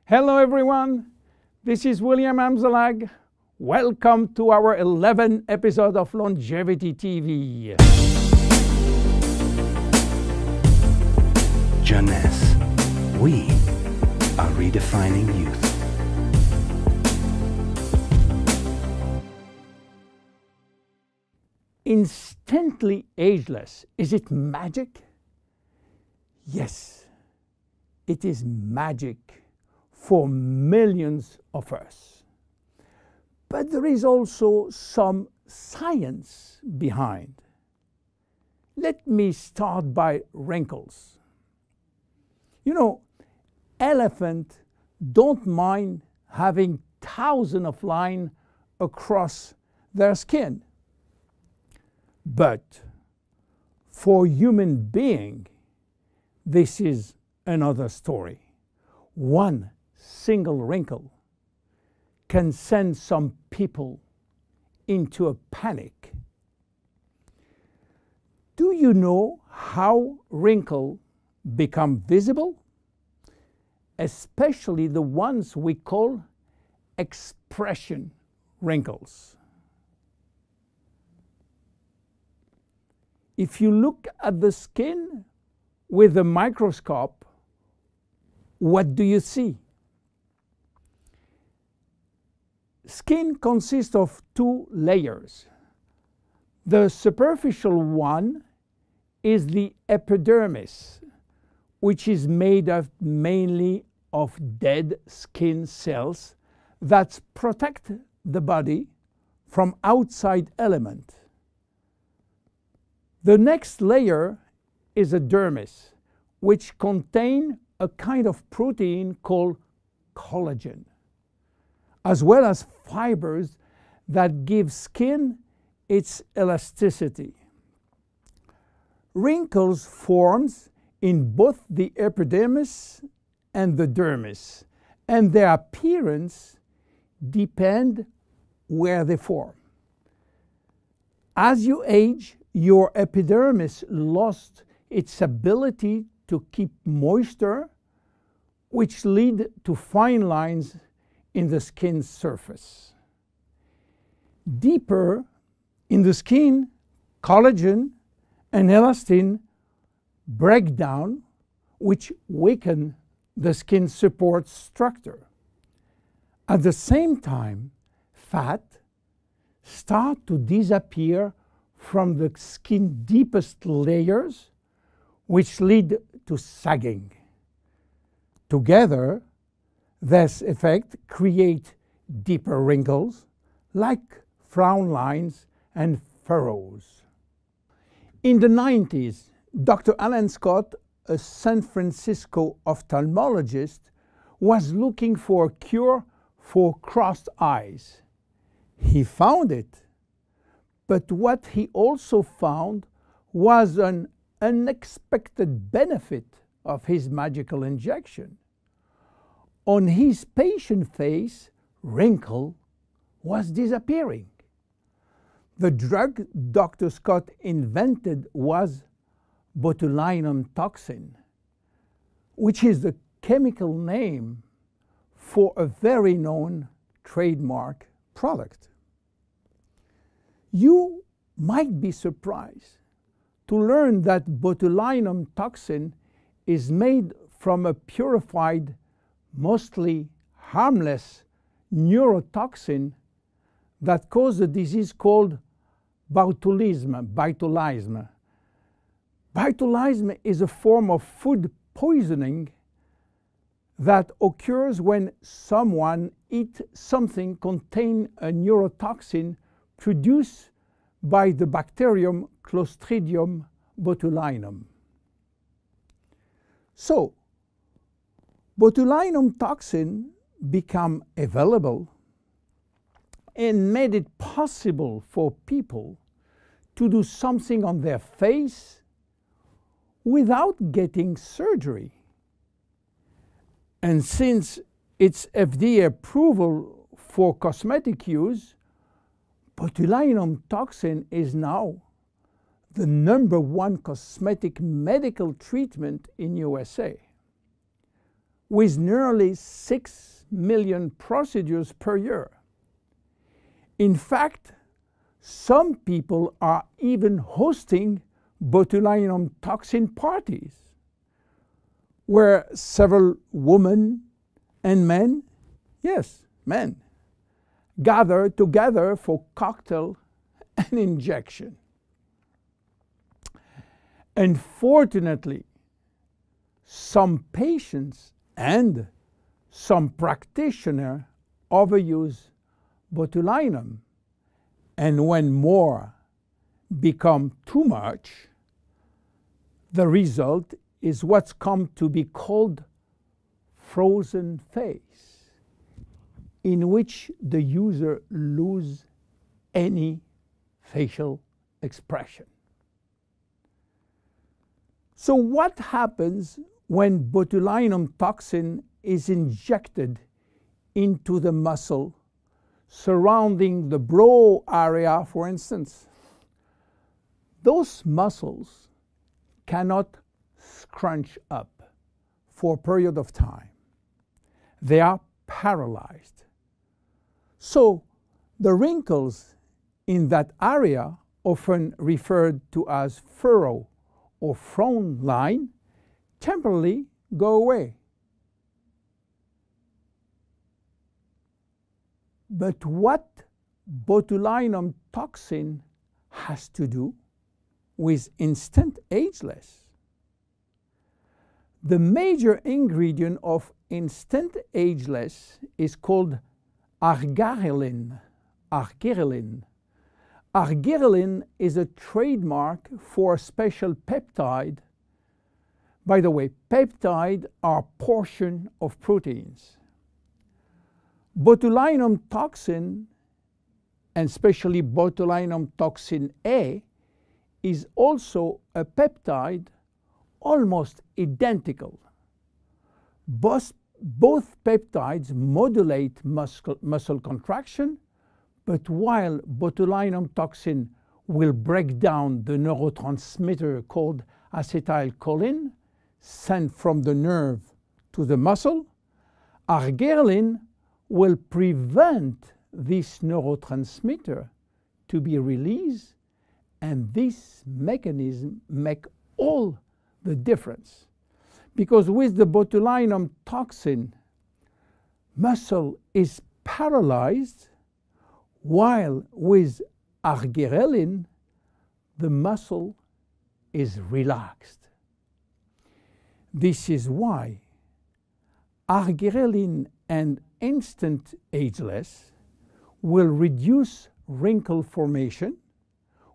Hello everyone, this is William Amzalag. Welcome to our 11th episode of Longevity TV. Jeunesse, we are redefining youth. Instantly ageless, is it magic? Yes, it is magic for millions of us. But there is also some science behind. Let me start by wrinkles. You know, elephants don't mind having thousands of lines across their skin. But for human beings, this is another story. One single wrinkle can send some people into a panic. Do you know how wrinkles become visible? Especially the ones we call expression wrinkles. If you look at the skin with a microscope, what do you see? Skin consists of two layers. The superficial one is the epidermis, which is made up mainly of dead skin cells that protect the body from outside elements. The next layer is a dermis, which contains a kind of protein called collagen, as well as fibers that give skin its elasticity. Wrinkles form in both the epidermis and the dermis, and their appearance depends where they form. As you age, your epidermis lost its ability to keep moisture, which lead to fine lines in the skin's surface. Deeper in the skin, collagen and elastin break down, which weaken the skin support structure. At the same time, fat starts to disappear from the skin's deepest layers, which lead to sagging. Together, this effect creates deeper wrinkles, like frown lines and furrows. In the 90s, Dr. Alan Scott, a San Francisco ophthalmologist, was looking for a cure for crossed eyes. He found it. But what he also found was an unexpected benefit of his magical injection. On his patient face, wrinkle was disappearing. The drug Dr. Scott invented was botulinum toxin, which is the chemical name for a very known trademark product. You might be surprised to learn that botulinum toxin is made from a purified, mostly harmless neurotoxin that causes a disease called botulism. Botulism is a form of food poisoning that occurs when someone eats something containing a neurotoxin produced by the bacterium Clostridium botulinum. So, botulinum toxin became available and made it possible for people to do something on their face without getting surgery. And since its FDA approval for cosmetic use, botulinum toxin is now the #1 cosmetic medical treatment in USA. with nearly 6 million procedures per year. In fact, some people are even hosting botulinum toxin parties, where several women and men, yes, men, gather together for cocktail and injection. Unfortunately, some patients and some practitioners overuse botulinum, and when more become too much, the result is what's come to be called frozen face, in which the user loses any facial expression. So what happens when botulinum toxin is injected into the muscle surrounding the brow area, for instance? Those muscles cannot scrunch up for a period of time. They are paralyzed. So the wrinkles in that area, often referred to as furrow or frown line, temporarily go away. But what botulinum toxin has to do with instant ageless? The major ingredient of instant ageless is called arginine. Arginine. Arginine is a trademark for a special peptide. By the way, peptides are portions of proteins. Botulinum toxin, and especially botulinum toxin A, is also a peptide almost identical. Both peptides modulate muscle contraction, but while botulinum toxin will break down the neurotransmitter called acetylcholine sent from the nerve to the muscle, arginine will prevent this neurotransmitter to be released, and this mechanism makes all the difference. Because with the botulinum toxin, muscle is paralyzed, while with arginine, the muscle is relaxed. This is why arginine and instant ageless will reduce wrinkle formation,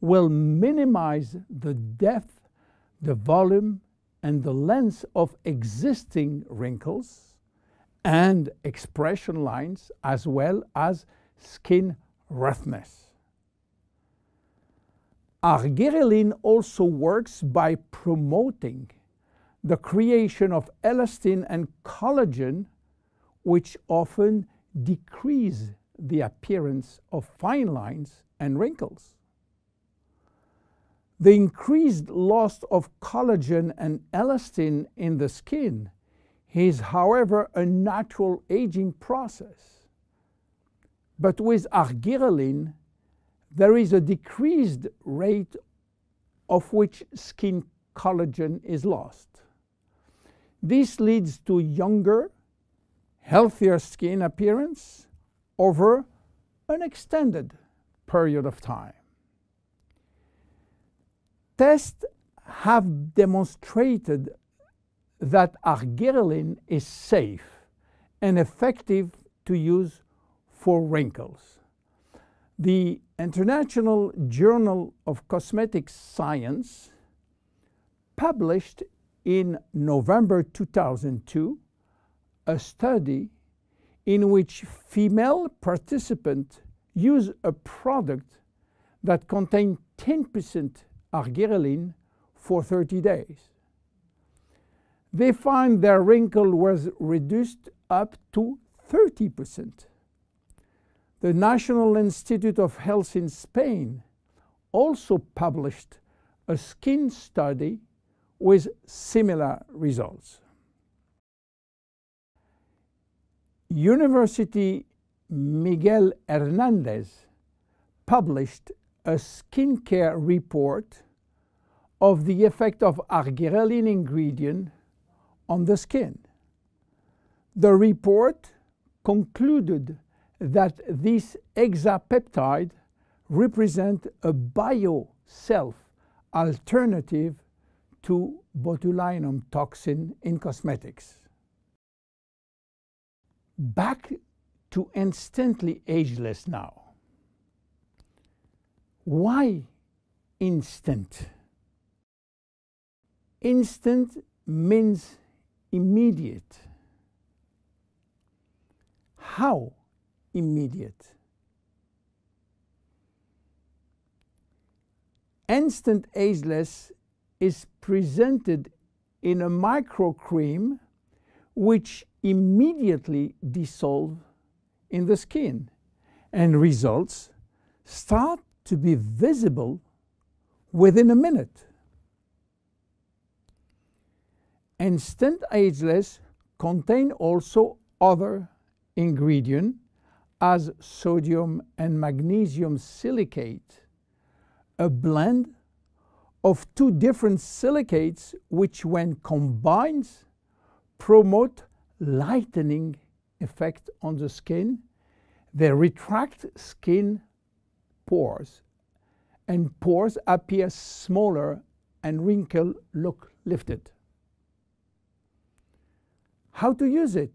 will minimize the depth, the volume, and the length of existing wrinkles and expression lines, as well as skin roughness. Arginine also works by promoting the creation of elastin and collagen, which often decrease the appearance of fine lines and wrinkles. The increased loss of collagen and elastin in the skin is, however, a natural aging process. But with arginine, there is a decreased rate of which skin collagen is lost. This leads to younger, healthier skin appearance over an extended period of time. Tests have demonstrated that arginine is safe and effective to use for wrinkles. The International Journal of Cosmetic Science published in November 2002 a study in which female participants used a product that contained 10% arginine for 30 days. They find their wrinkle was reduced up to 30%. The National Institute of Health in Spain also published a skin study with similar results. University Miguel Hernandez published a skincare report of the effect of argyreline ingredient on the skin. The report concluded that this hexapeptide represents a bio-self alternative to botulinum toxin in cosmetics. Back to instantly ageless now. Why instant? Instant means immediate. How immediate? Instant Ageless is presented in a microcream which immediately dissolves in the skin, and results start to be visible within a minute. Instant Ageless contain also other ingredients as sodium and magnesium silicate, a blend of two different silicates which when combined promote lightening effect on the skin. They retract skin pores, and pores appear smaller and wrinkles look lifted. How to use it?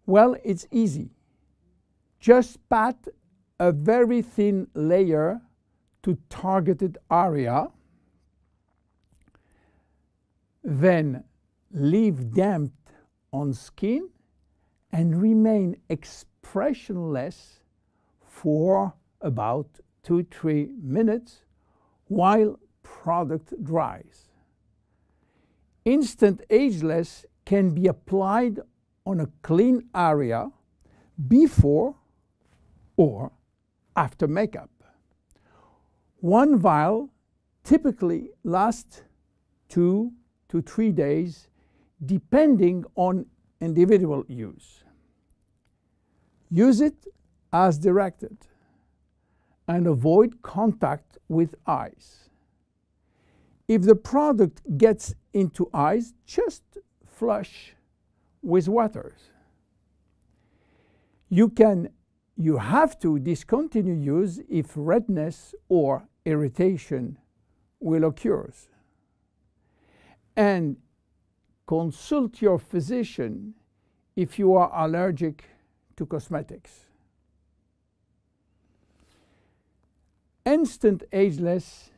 Well, it's easy. Just pat a very thin layer to targeted area, then leave damp on skin and remain expressionless for about 2-3 minutes while product dries. Instant Ageless can be applied on a clean area before or after makeup. One vial typically lasts 2 to 3 days depending on individual use. Use it as directed and avoid contact with eyes. If the product gets into eyes, just flush with water. You have to discontinue use if redness or irritation will occur. And consult your physician if you are allergic to cosmetics. Instant Ageless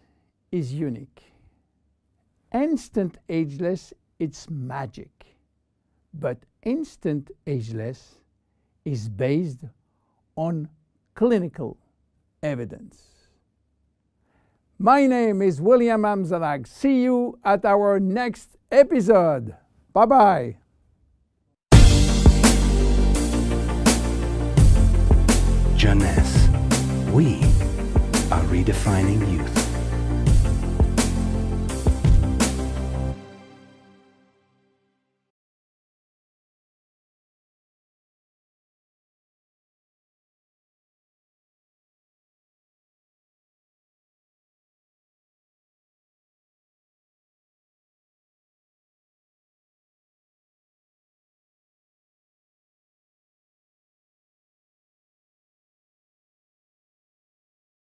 is unique. Instant Ageless, it's magic. But Instant Ageless is based on clinical evidence. My name is William Amzalag. See you at our next episode. Bye-bye. Jeunesse. We are redefining youth.